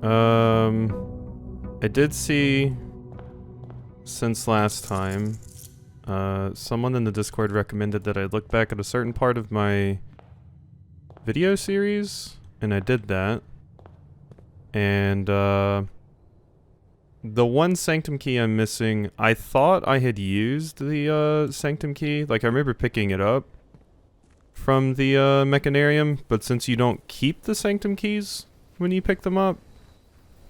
I did see, since last time, someone in the Discord recommended that I look back at a certain part of my video series, and I did that. And, the one Sanctum key I'm missing, I thought I had used the, Sanctum key. Like, I remember picking it up from the, Mechanarium, but since you don't keep the Sanctum keys when you pick them up,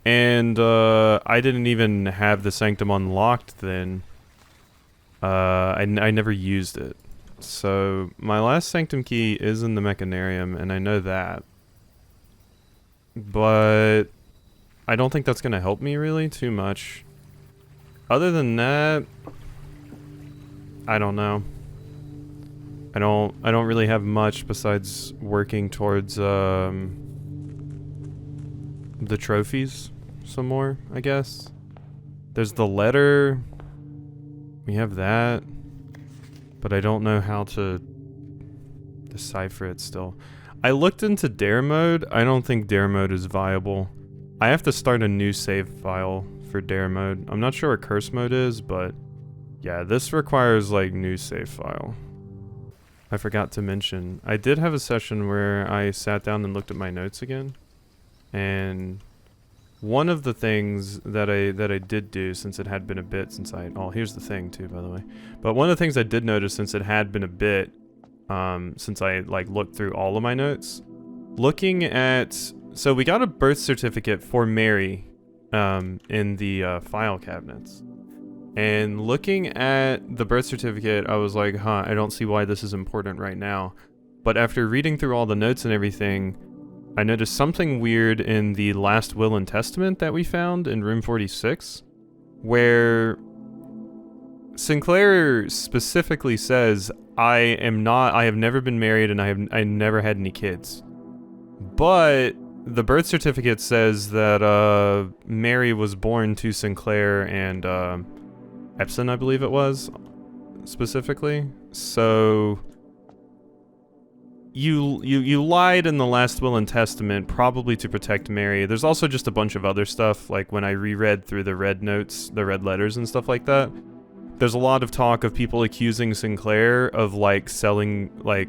and, I didn't even have the Sanctum unlocked then, I never used it. So, my last Sanctum key is in the Mechanarium, and I know that. But I don't think that's gonna help me really too much. Other than that, I don't know. I don't really have much besides working towards the trophies some more, I guess. There's the letter. We have that. But I don't know how to decipher it still. I looked into dare mode. I don't think dare mode is viable. I have to start a new save file for dare mode. I'm not sure what curse mode is, but yeah, this requires like new save file. I forgot to mention, I did have a session where I sat down and looked at my notes again. And one of the things that I did do, since it had been a bit since oh, here's the thing too, by the way. But one of the things I did notice since it had been a bit, since I like looked through all of my notes, looking at, so we got a birth certificate for Mary, in the file cabinets. And looking at the birth certificate, I was like, huh, I don't see why this is important right now. But after reading through all the notes and everything, I noticed something weird in the last will and testament that we found in room 46, where Sinclair specifically says, I have never been married and I never had any kids. But the birth certificate says that Mary was born to Sinclair and Epson, I believe it was, specifically. So you lied in the last will and testament, probably to protect Mary. There's also just a bunch of other stuff, like when I reread through the red notes, the red letters and stuff like that. There's a lot of talk of people accusing Sinclair of like selling, like,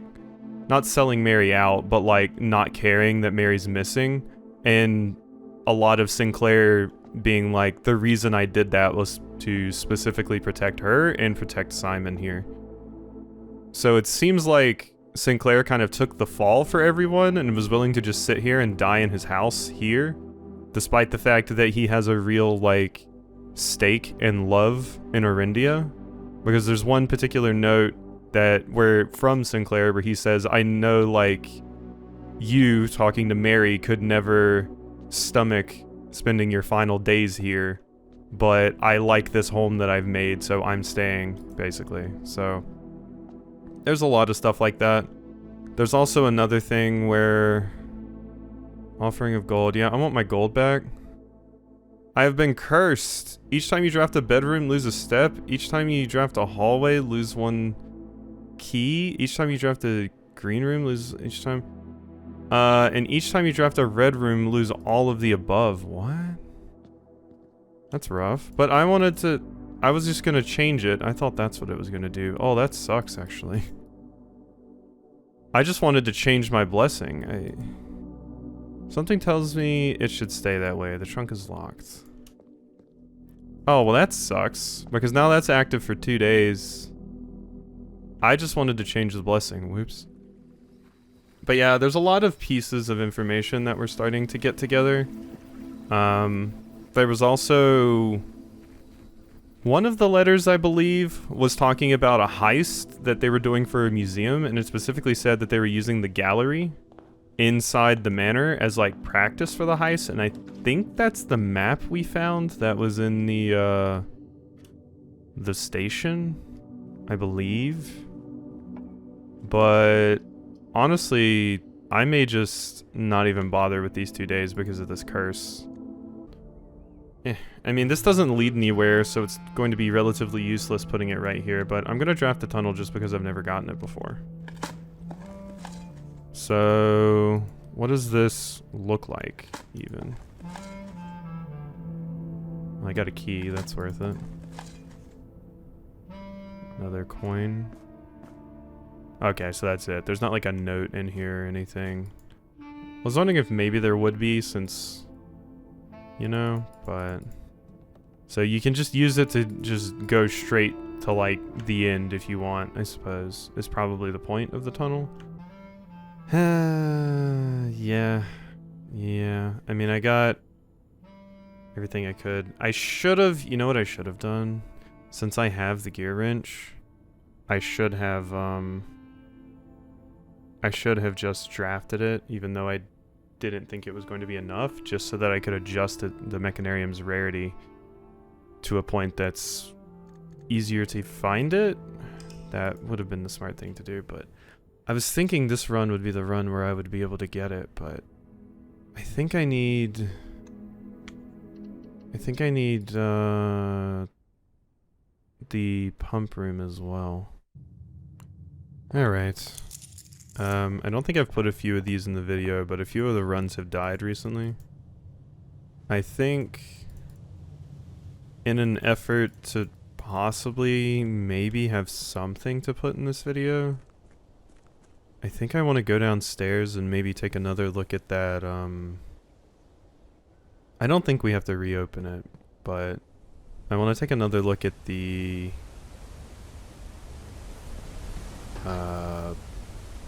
not selling Mary out, but like not caring that Mary's missing. And a lot of Sinclair being like, the reason I did that was to specifically protect her and protect Simon here. So it seems like Sinclair kind of took the fall for everyone and was willing to just sit here and die in his house here, despite the fact that he has a real, like, stake and love in Orindia. Because there's one particular note from Sinclair where he says, I know, like, you, talking to Mary, could never stomach spending your final days here, but I like this home that I've made, so I'm staying, basically. So there's a lot of stuff like that. There's also another thing where offering of gold. Yeah, I want my gold back. I have been cursed. Each time you draft a bedroom, lose a step. Each time you draft a hallway, lose one key. Each time you draft a green room, lose each time. And each time you draft a red room, lose all of the above. What? That's rough. But I was just gonna change it. I thought that's what it was gonna do. Oh, that sucks, actually. I just wanted to change my blessing. Something tells me it should stay that way. The trunk is locked. Oh, well that sucks, because now that's active for 2 days. I just wanted to change the blessing. Whoops. But yeah, there's a lot of pieces of information that we're starting to get together. There was also one of the letters, I believe, was talking about a heist that they were doing for a museum, and it specifically said that they were using the gallery inside the manor as like practice for the heist, and I think that's the map we found that was in the station, I believe. But honestly, I may just not even bother with these 2 days because of this curse. I mean, this doesn't lead anywhere, so it's going to be relatively useless putting it right here, but I'm going to draft the tunnel just because I've never gotten it before. So, what does this look like, even? I got a key, that's worth it. Another coin. Okay, so that's it. There's not like a note in here or anything. I was wondering if maybe there would be since, you know, but... So you can just use it to just go straight to like the end if you want, I suppose, is probably the point of the tunnel. Yeah. Yeah. I mean, I got everything I could. I should have, you know what I should have done? Since I have the gear wrench, I should have just drafted it, even though I didn't think it was going to be enough, just so that I could adjust the Mechanarium's rarity to a point that's easier to find it. That would have been the smart thing to do, but I was thinking this run would be the run where I would be able to get it, but I think I need the pump room as well. Alright. I don't think I've put a few of these in the video, but a few of the runs have died recently. I think in an effort to possibly maybe have something to put in this video, I think I want to go downstairs and maybe take another look at that, I don't think we have to reopen it, but I want to take another look at the,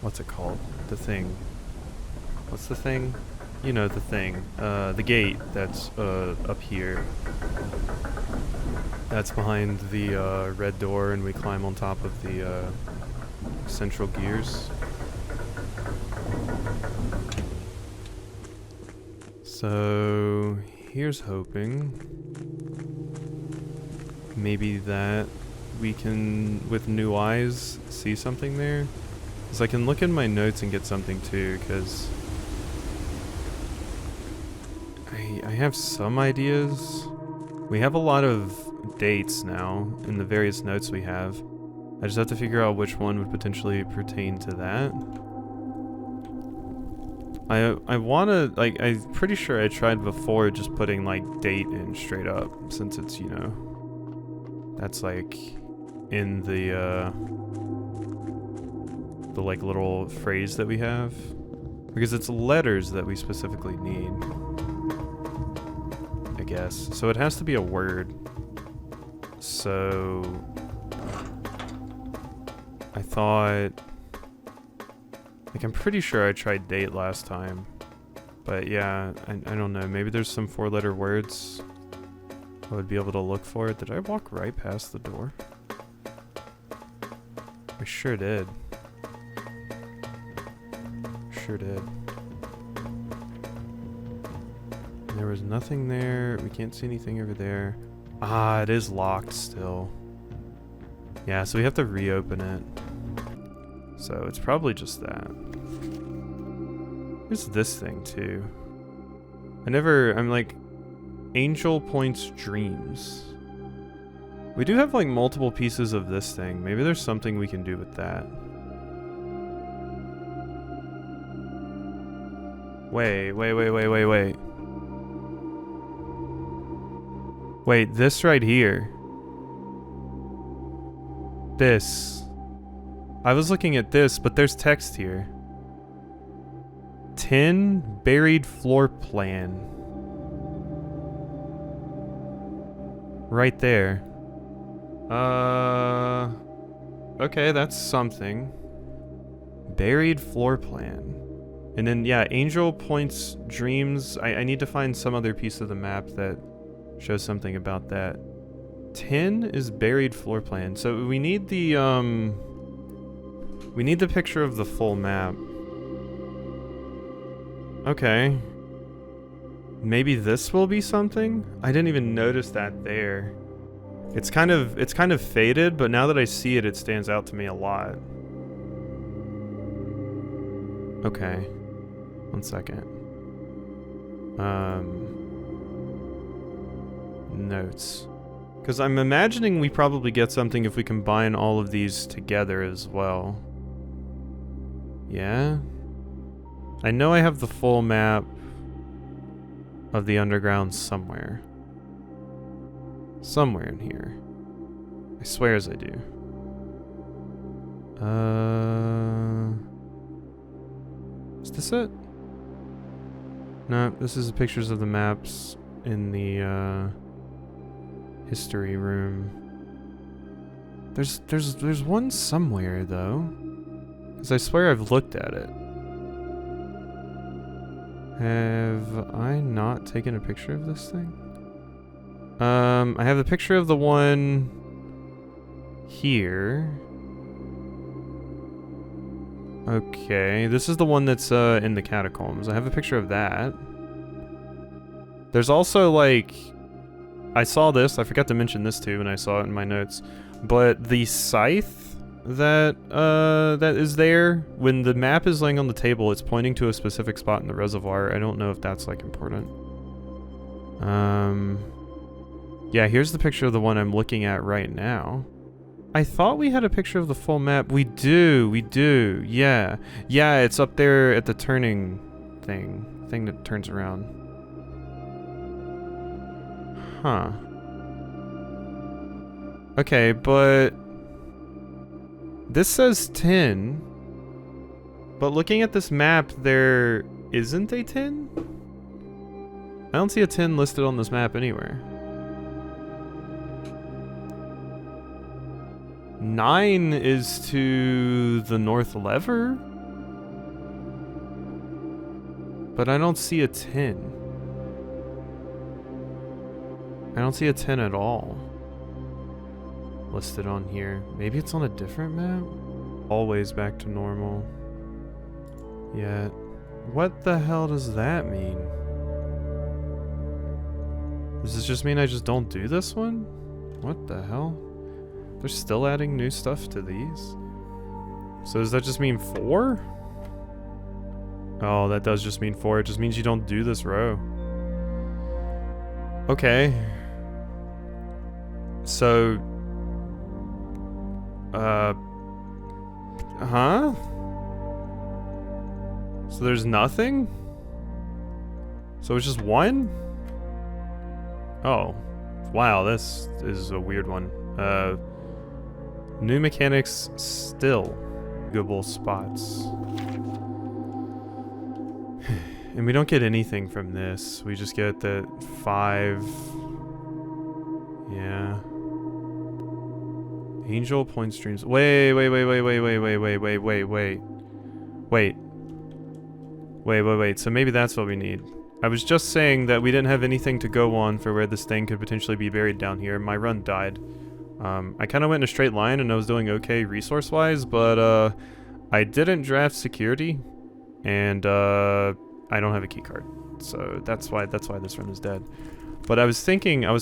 what's it called? The thing. What's the thing? You know, the thing. The gate that's, up here. That's behind the, red door, and we climb on top of the, central gears. So, here's hoping. Maybe that we can, with new eyes, see something there. Because I can look in my notes and get something too, because I have some ideas. We have a lot of dates now in the various notes we have. I just have to figure out which one would potentially pertain to that. I wanna, like, I'm pretty sure I tried before just putting, like, date in straight up, since it's, you know, that's, like, in the like, little phrase that we have. Because it's letters that we specifically need, I guess. So it has to be a word. So I thought... Like, I'm pretty sure I tried date last time. But yeah, I don't know. Maybe there's some 4-letter words I would be able to look for. Did I walk right past the door? I sure did. Sure did. There was nothing there. We can't see anything over there. Ah, it is locked still. Yeah, so we have to reopen it. So it's probably just that. There's this thing too. I'm like, Angel Points Dreams. We do have like multiple pieces of this thing. Maybe there's something we can do with that. Wait. Wait, this right here. This. I was looking at this, but there's text here. 10 buried floor plan. Right there. Okay, that's something. Buried floor plan. And then, yeah, Angel Points Dreams. I need to find some other piece of the map that shows something about that. 10 is buried floor plan. So we need the, we need the picture of the full map. Okay. Maybe this will be something? I didn't even notice that there. It's kind of faded, but now that I see it, it stands out to me a lot. Okay. 1 second. Notes. Because I'm imagining we probably get something if we combine all of these together as well. Yeah? I know I have the full map. of the underground somewhere. Somewhere in here. I swear as I do. Is this it? No, this is the pictures of the maps in the history room. There's one somewhere though. 'Cause I swear I've looked at it. Have I not taken a picture of this thing? I have a picture of the one here. Okay, this is the one that's in the catacombs. I have a picture of that. There's also like, I saw this, I forgot to mention this too when I saw it in my notes, but the scythe that that is there, when the map is laying on the table, it's pointing to a specific spot in the reservoir. I don't know if that's like important. Yeah, here's the picture of the one I'm looking at right now. I thought we had a picture of the full map. We do, yeah. Yeah, it's up there at the turning thing that turns around. Huh. Okay, but this says 10, but looking at this map, there isn't a 10? I don't see a 10 listed on this map anywhere. 9 is to the north lever, but I don't see a 10. I don't see a 10 at all listed on here. Maybe it's on a different map? Always back to normal. Yet. What the hell does that mean? Does this just mean I just don't do this one? What the hell? They're still adding new stuff to these? So does that just mean 4? Oh, that does just mean 4. It just means you don't do this row. Okay. So... huh? So there's nothing? So it's just 1? Oh. Wow, this is a weird one. New mechanics still. Googleable spots. And we don't get anything from this. We just get the 5. Yeah. Angel point streams. Wait. So maybe that's what we need. I was just saying that we didn't have anything to go on for where this thing could potentially be buried down here. My run died. I kind of went in a straight line and I was doing okay resource-wise, but I didn't draft security, and I don't have a keycard, so that's why this run is dead. But I was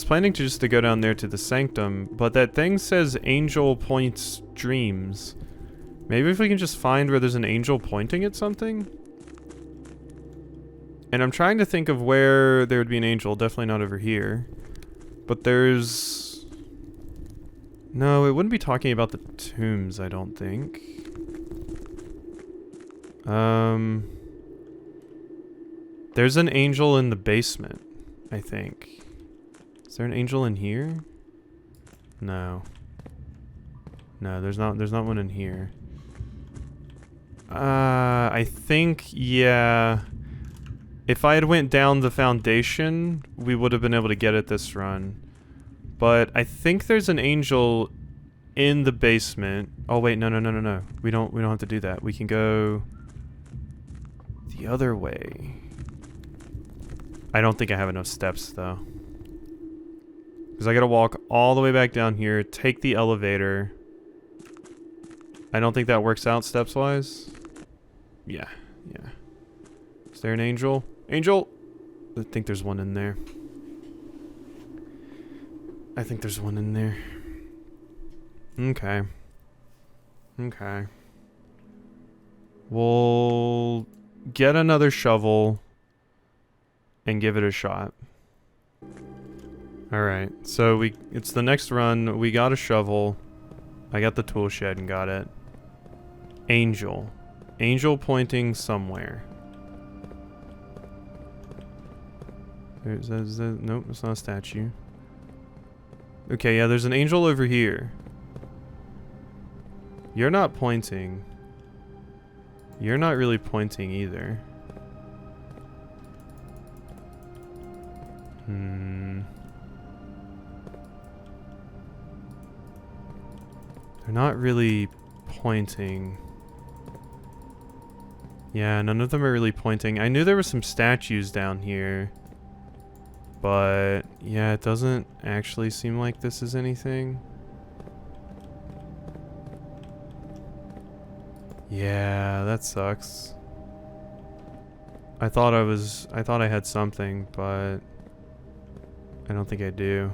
planning to go down there to the Sanctum, but that thing says Angel Points Dreams. Maybe if we can just find where there's an angel pointing at something? And I'm trying to think of where there would be an angel, definitely not over here. But there's... No, it wouldn't be talking about the tombs, I don't think. There's an angel in the basement, I think. Is there an angel in here? No. No, there's not one in here. I think, yeah. If I had went down the foundation, we would have been able to get it this run. But I think there's an angel in the basement. Oh wait, no. We don't have to do that. We can go the other way. I don't think I have enough steps though. Because I gotta walk all the way back down here, take the elevator. I don't think that works out steps-wise. Yeah. Is there an angel? Angel! I think there's one in there. Okay. We'll get another shovel and give it a shot. Alright, so it's the next run. We got a shovel. I got the tool shed and got it. Angel pointing somewhere. Nope, it's not a statue. Okay, yeah, there's an angel over here. You're not pointing. You're not really pointing either. They're not really pointing. Yeah, none of them are really pointing. I knew there were some statues down here. But, yeah, it doesn't actually seem like this is anything. Yeah, that sucks. I thought I had something, but I don't think I do.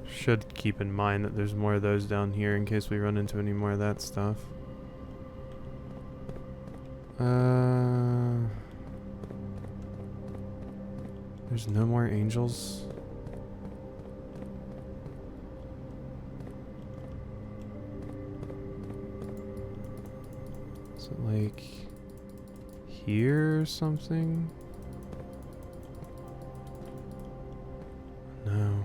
Should keep in mind that there's more of those down here in case we run into any more of that stuff. There's no more angels. Is it like here or something? No.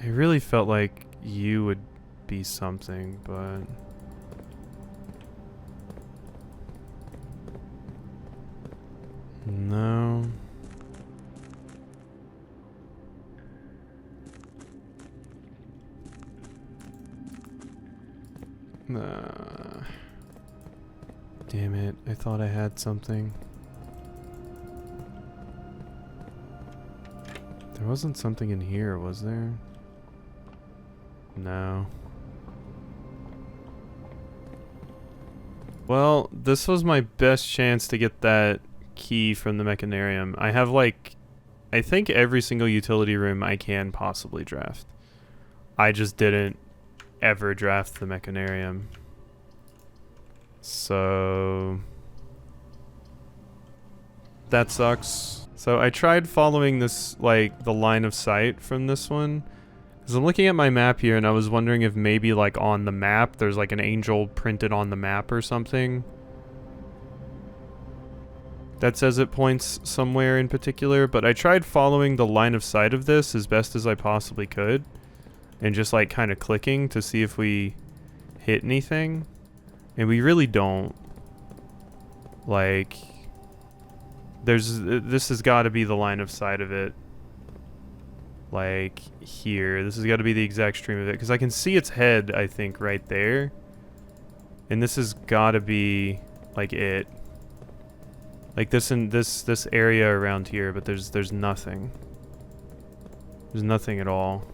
It really felt like you would be something, but no. Damn it, I thought I had something. There wasn't something in here, was there? No. Well, this was my best chance to get that key from the mechanarium. I have like, I think every single utility room I can possibly draft. I just didn't ever draft the mechanarium. So that sucks. So I tried following this, like, the line of sight from this one. Because I'm looking at my map here and I was wondering if maybe, like, on the map there's like an angel printed on the map or something that says it points somewhere in particular. But I tried following the line of sight of this as best as I possibly could. And just, like, kind of clicking to see if we hit anything. And we really don't. Like, this has got to be the line of sight of it. Like, here. This has got to be the exact stream of it. Because I can see its head, I think, right there. And this has got to be, like, it. Like, this area around here, but there's nothing. There's nothing at all.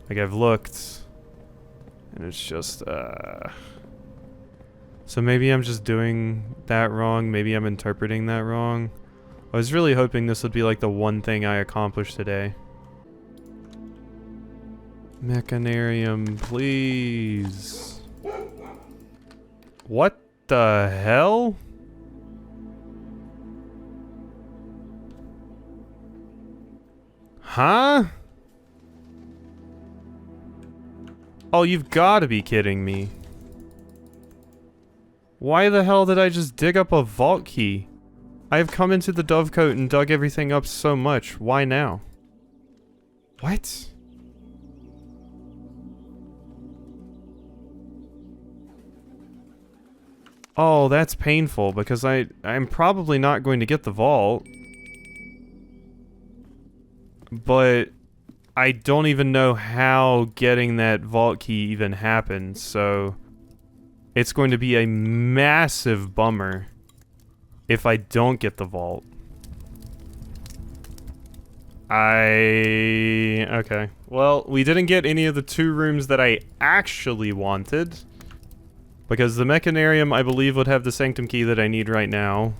Like, I've looked, and it's just, So maybe I'm just doing that wrong. Maybe I'm interpreting that wrong. I was really hoping this would be like the one thing I accomplished today. Mechanarium, please. What the hell? Huh? Oh, you've got to be kidding me. Why the hell did I just dig up a vault key? I have come into the Dovecote and dug everything up so much. Why now? What? Oh, that's painful because I'm probably not going to get the vault. But I don't even know how getting that vault key even happened, so it's going to be a massive bummer if I don't get the vault. Okay. Well, we didn't get any of the 2 rooms that I actually wanted. Because the mechanarium, I believe, would have the Sanctum key that I need right now.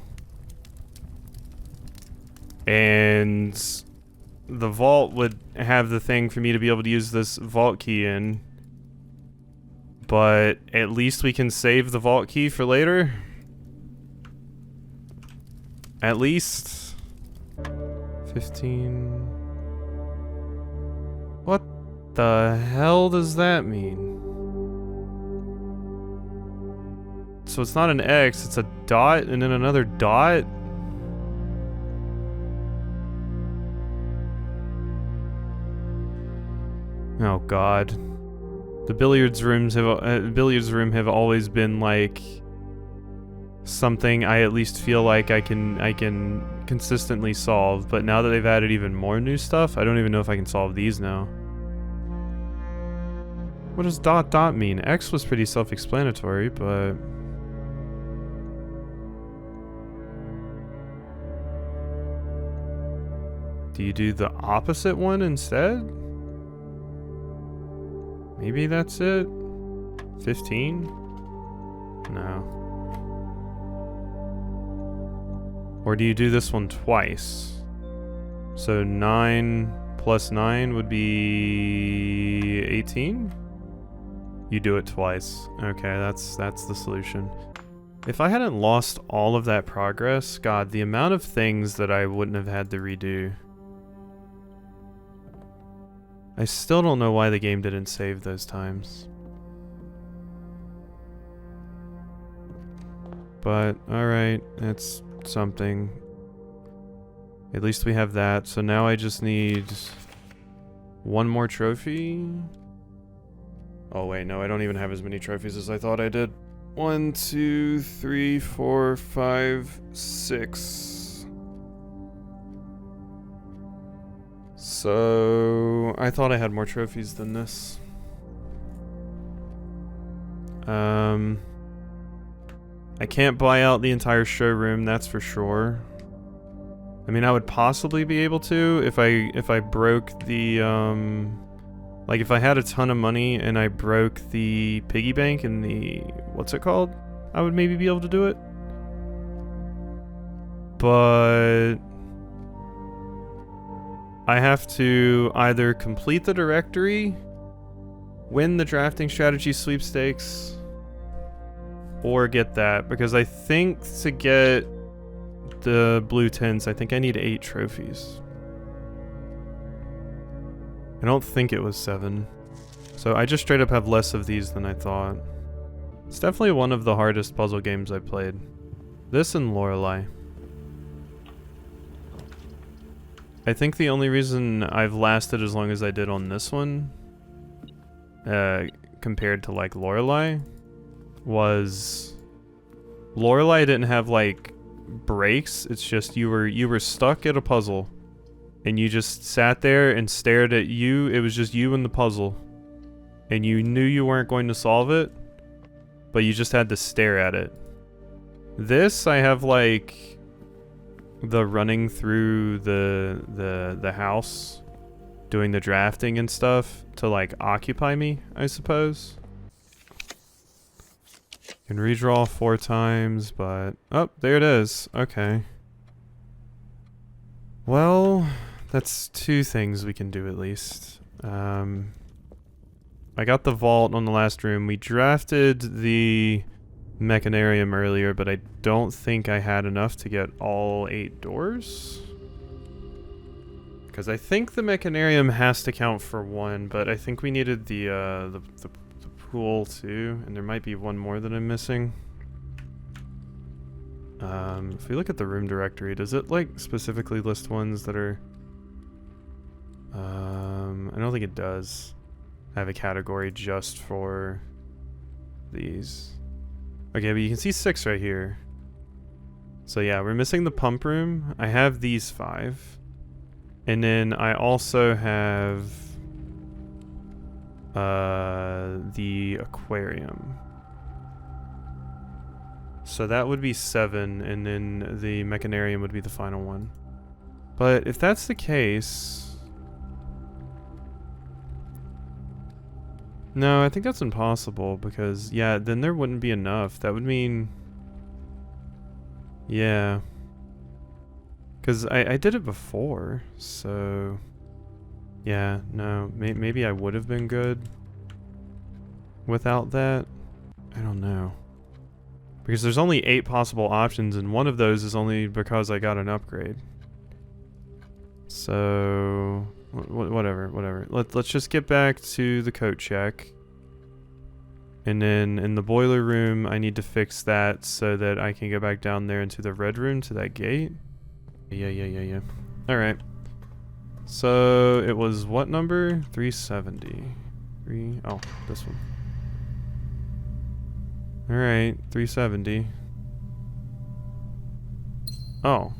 And the vault would have the thing for me to be able to use this vault key in. But at least we can save the vault key for later. At least 15. What the hell does that mean? So it's not an X, it's a dot and then another dot? Oh god. The billiards room have always been like something I at least feel like I can consistently solve, but now that they've added even more new stuff, I don't even know if I can solve these now. What does dot dot mean? X was pretty self-explanatory, but do you do the opposite one instead? Maybe that's it? 15? No. Or do you do this one twice? So 9 plus 9 would be 18? You do it twice. Okay, that's the solution. If I hadn't lost all of that progress, god, the amount of things that I wouldn't have had to redo. I still don't know why the game didn't save those times. But, alright, that's something. At least we have that, so now I just need one more trophy. Oh wait, no, I don't even have as many trophies as I thought I did. 1, 2, 3, 4, 5, 6. So I thought I had more trophies than this. I can't buy out the entire showroom, that's for sure. I mean, I would possibly be able to if I broke the like if I had a ton of money and I broke the piggy bank and the what's it called? I would maybe be able to do it. But I have to either complete the directory, win the drafting strategy sweepstakes, or get that, because I think to get the blue tins, I think I need 8 trophies. I don't think it was 7. So I just straight up have less of these than I thought. It's definitely one of the hardest puzzle games I've played. This and Lorelei. I think the only reason I've lasted as long as I did on this one, compared to like Lorelei, was Lorelei didn't have like breaks. It's just you were stuck at a puzzle and you just sat there and stared at you. It was just you and the puzzle and you knew you weren't going to solve it, but you just had to stare at it. This, I have like the running through the house, doing the drafting and stuff to like occupy me, I suppose. Can redraw 4 times, but oh, there it is. Okay. Well, that's 2 things we can do at least. I got the vault on the last room. We drafted the mechanarium earlier, but I don't think I had enough to get all 8 doors. Because I think the mechanarium has to count for 1, but I think we needed the pool too, and there might be one more that I'm missing. If we look at the room directory, does it like specifically list ones that are... I don't think it does have a category just for these. Okay, but you can see 6 right here. So yeah, we're missing the pump room. I have these 5. And then I also have the aquarium. So that would be 7, and then the mechanarium would be the final one. But if that's the case... No, I think that's impossible, because, yeah, then there wouldn't be enough. That would mean... Yeah. Because I did it before, so... Yeah, no, maybe I would have been good without that. I don't know. Because there's only 8 possible options, and one of those is only because I got an upgrade. So... whatever. Let's just get back to the coat check. And then in the boiler room, I need to fix that so that I can go back down there into the red room to that gate. Yeah. Alright. So, it was what number? 370. Oh, this one. Alright, 370. Oh.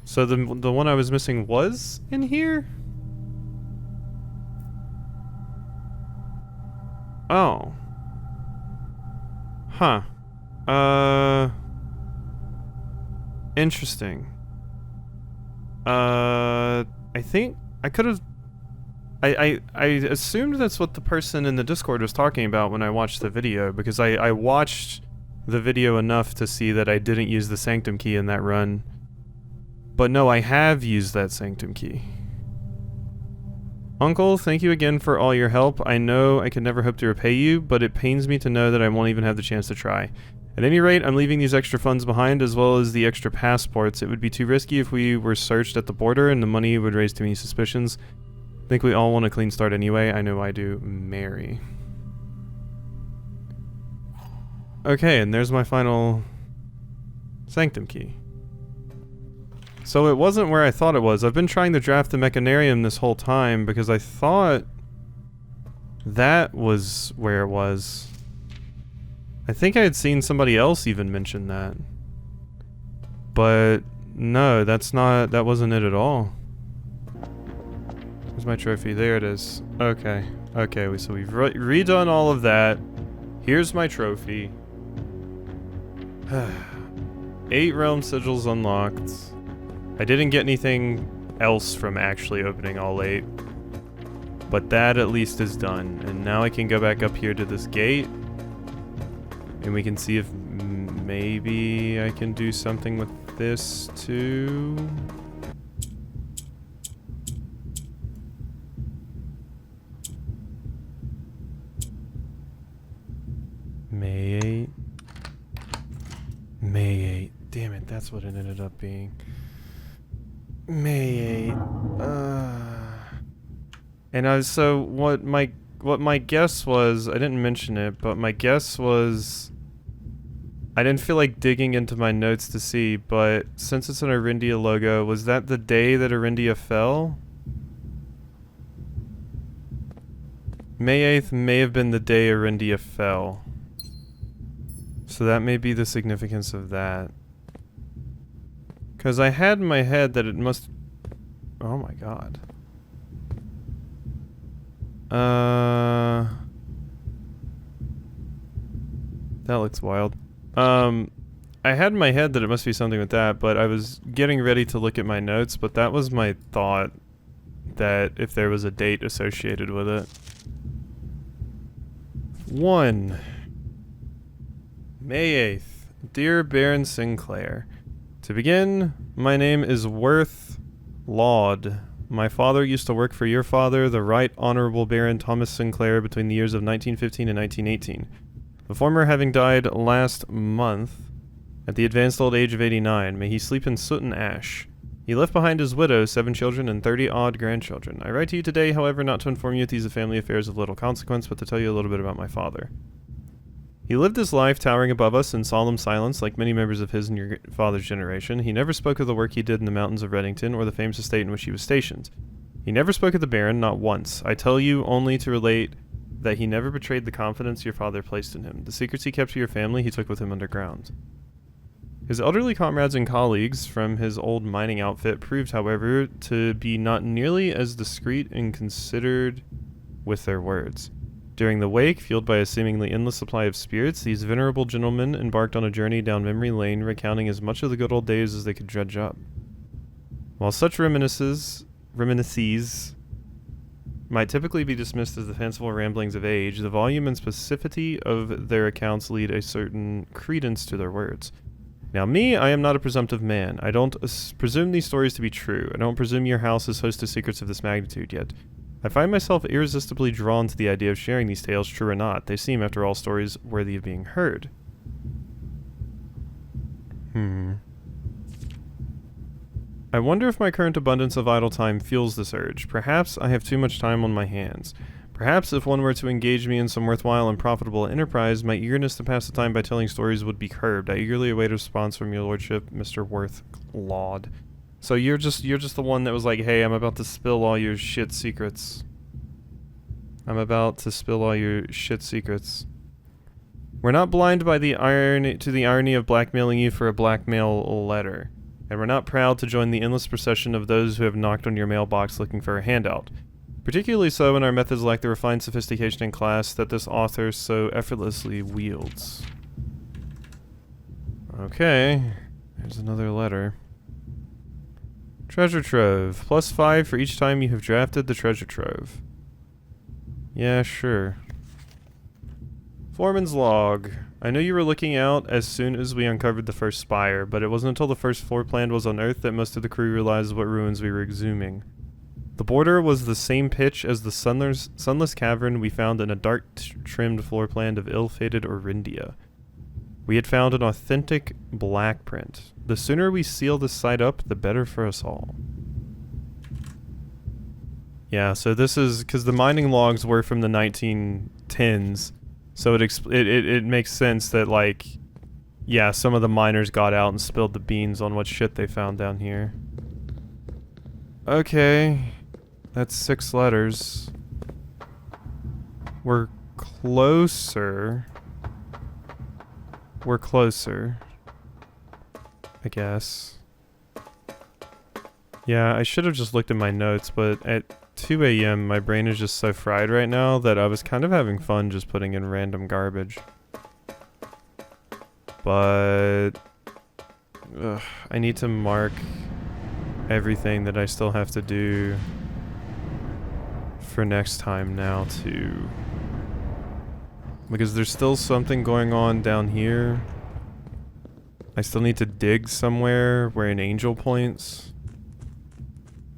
So the one I was missing was in here? Oh. Huh. Interesting. I think I could have... I assumed that's what the person in the Discord was talking about when I watched the video, because I watched the video enough to see that I didn't use the Sanctum key in that run. But no, I have used that Sanctum key. Uncle, thank you again for all your help. I know I can never hope to repay you, but it pains me to know that I won't even have the chance to try. At any rate, I'm leaving these extra funds behind, as well as the extra passports. It would be too risky if we were searched at the border, and the money would raise too many suspicions. I think we all want a clean start anyway. I know I do. Mary. Okay, and there's my final Sanctum key. So it wasn't where I thought it was. I've been trying to draft the Mechanarium this whole time because I thought that was where it was. I think I had seen somebody else even mention that. But no, that wasn't it at all. Where's my trophy? There it is. Okay. Okay, so we've redone all of that. Here's my trophy. 8 realm sigils unlocked. I didn't get anything else from actually opening all 8. But that at least is done. And now I can go back up here to this gate. And we can see if maybe I can do something with this too. May 8. May 8. Damn it, that's what it ended up being. May 8. And so what my guess was, I didn't mention it, but my guess was I didn't feel like digging into my notes to see, but since it's an Arindia logo, was that the day that Arindia fell? May 8th may have been the day Arindia fell. So that may be the significance of that. Because I had in my head that it must... Oh my god. That looks wild. I had in my head that it must be something with that, but I was getting ready to look at my notes, but that was my thought, that if there was a date associated with it. 1. May 8th. Dear Baron Sinclair, to begin, my name is Worth Laud. My father used to work for your father, the Right Honorable Baron Thomas Sinclair, between the years of 1915 and 1918. The former having died last month at the advanced old age of 89. May he sleep in soot and ash. He left behind his widow, 7 children, and 30-odd grandchildren. I write to you today, however, not to inform you that these are family affairs of little consequence, but to tell you a little bit about my father. He lived his life towering above us in solemn silence, like many members of his and your father's generation. He never spoke of the work he did in the mountains of Reddington or the famous estate in which he was stationed. He never spoke of the Baron, not once. I tell you only to relate that he never betrayed the confidence your father placed in him. The secrets he kept to your family he took with him underground. His elderly comrades and colleagues from his old mining outfit proved, however, to be not nearly as discreet and considered with their words. During the wake, fueled by a seemingly endless supply of spirits, these venerable gentlemen embarked on a journey down memory lane, recounting as much of the good old days as they could dredge up. While such reminiscences might typically be dismissed as the fanciful ramblings of age, the volume and specificity of their accounts lead a certain credence to their words. Now me, I am not a presumptive man. I don't presume these stories to be true. I don't presume your house is host to secrets of this magnitude yet. I find myself irresistibly drawn to the idea of sharing these tales, true or not. They seem, after all, stories worthy of being heard. I wonder if my current abundance of idle time fuels this urge. Perhaps I have too much time on my hands. Perhaps if one were to engage me in some worthwhile and profitable enterprise, my eagerness to pass the time by telling stories would be curbed. I eagerly await a response from your lordship, Mr. Worth Claude. So you're just the one that was like, hey, I'm about to spill all your shit secrets. I'm about to spill all your shit secrets. We're not blind by the irony of blackmailing you for a blackmail letter. And we're not proud to join the endless procession of those who have knocked on your mailbox looking for a handout. Particularly so when our methods lack the refined sophistication and class that this author so effortlessly wields. Okay, there's another letter. Treasure Trove. +5 for each time you have drafted the Treasure Trove. Yeah, sure. Foreman's log. I know you were looking out as soon as we uncovered the first spire, but it wasn't until the first floor plan was unearthed that most of the crew realized what ruins we were exhuming. The border was the same pitch as the sunless cavern we found in a dark-trimmed floor plan of ill-fated Orindia. We had found an authentic black print. The sooner we seal this site up, the better for us all. Yeah, so this is... because the mining logs were from the 1910s, so it makes sense that, like... yeah, some of the miners got out and spilled the beans on what shit they found down here. Okay... that's 6 letters. We're closer. We're closer. I guess. Yeah, I should have just looked at my notes, but at 2 a.m. my brain is just so fried right now that I was kind of having fun just putting in random garbage. But... ugh, I need to mark everything that I still have to do for next time now too, because there's still something going on down here. I still need to dig somewhere where an angel points,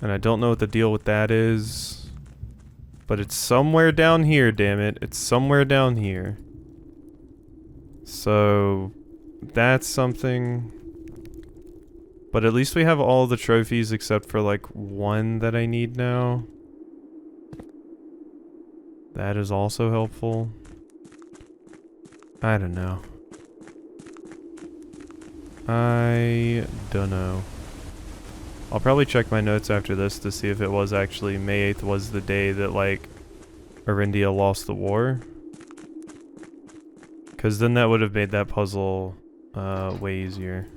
and I don't know what the deal with that is, but it's somewhere down here, damn it, it's somewhere down here. So that's something, but at least we have all the trophies except for like one that I need now. That is also helpful. I don't know. I don't know. I'll probably check my notes after this to see if it was actually May 8th was the day that, like, Orindia lost the war. Because then that would have made that puzzle way easier.